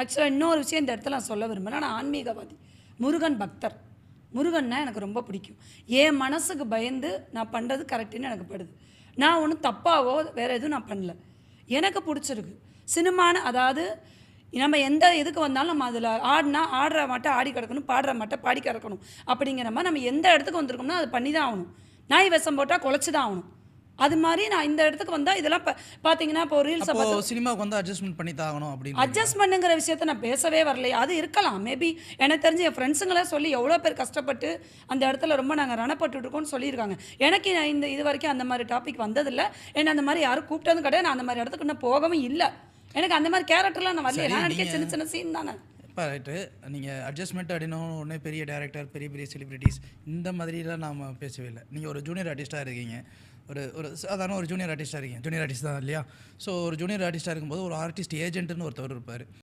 ஆக்சுவலாக இன்னொரு விஷயம் இந்த இடத்துல நான் சொல்ல விரும்பல. நான் ஆன்மீகவாதி, முருகன் பக்தர். முருகன்னா எனக்கு ரொம்ப பிடிக்கும். என் மனசுக்கு பயந்து நான் பண்ணுறது கரெக்டுன்னு எனக்கு படுது. நான் ஒன்றும் தப்பாவோ வேறு எதுவும் நான் பண்ணல. எனக்கு பிடிச்சிருக்கு. சினிமான்னு அதாவது நம்ம எந்த இதுக்கு வந்தாலும் நம்ம அதில் ஆடுற மாட்டை ஆடி கிடக்கணும், பாடுற மாட்டை பாடி கிடக்கணும் அப்படிங்கிற மாதிரி நம்ம எந்த இடத்துக்கு வந்திருக்கோம்னா அதை பண்ணி தான் ஆகணும். நாய் விஷம் போட்டால் குலைச்சி தான் ஆகணும். அது மாதிரி நான் இந்த இடத்துக்கு வந்தால் இதெல்லாம் பார்த்தீங்கன்னா இப்போ ரீல்ஸை பார்த்து சினிமாவுக்கு வந்து அட்ஜஸ்ட்மெண்ட் பண்ணி தான் ஆகணும் அப்படின்னு. அட்ஜஸ்ட்மெண்ட்டுங்கிற விஷயத்த நான் பேசவே வரலையே. அது இருக்கலாம் மேபி. எனக்கு தெரிஞ்சு என் ஃப்ரெண்ட்ஸுங்களே சொல்லி எவ்வளோ பேர் கஷ்டப்பட்டு அந்த இடத்துல ரொம்ப நாங்கள் ரணப்பட்டுருக்கோம்னு சொல்லியிருக்காங்க. எனக்கு இது வரைக்கும் அந்த மாதிரி டாபிக் வந்ததில்லை. என்னை அந்த மாதிரி யாரும் கூப்பிட்டதும் கிடையாது. நான் அந்த மாதிரி இடத்துக்கு இன்னும் போகவும் இல்லை. எனக்கு அந்த மாதிரி கேரக்டர்லாம் நான் வரல. நான் நினைக்க சின்ன சின்ன சீன் தானே. இப்போ ரைட்டு, நீங்கள் அட்ஜஸ்ட்மெண்ட் அப்படின்னா உடனே பெரிய டேரக்டர், பெரிய பெரிய செலிபிரிட்டிஸ் இந்த மாதிரிலாம் நாம் பேசவே இல்லை. நீங்கள் ஒரு ஜூனியர் ஆர்டிஸ்ட்டாக இருக்கீங்க, ஒரு சாதாரண ஒரு ஜூனியர் ஆர்டிஸ்ட்டாக இருக்கீங்க. ஜூனியர் ஆர்டிஸ்ட் தான் இல்லையா? ஸோ ஒரு ஜூனியர் ஆர்டிஸ்ட்டாக இருக்கும்போது ஒரு ஆர்டிஸ்ட் ஏஜென்ட்னு ஒருத்தவர் இருப்பார்.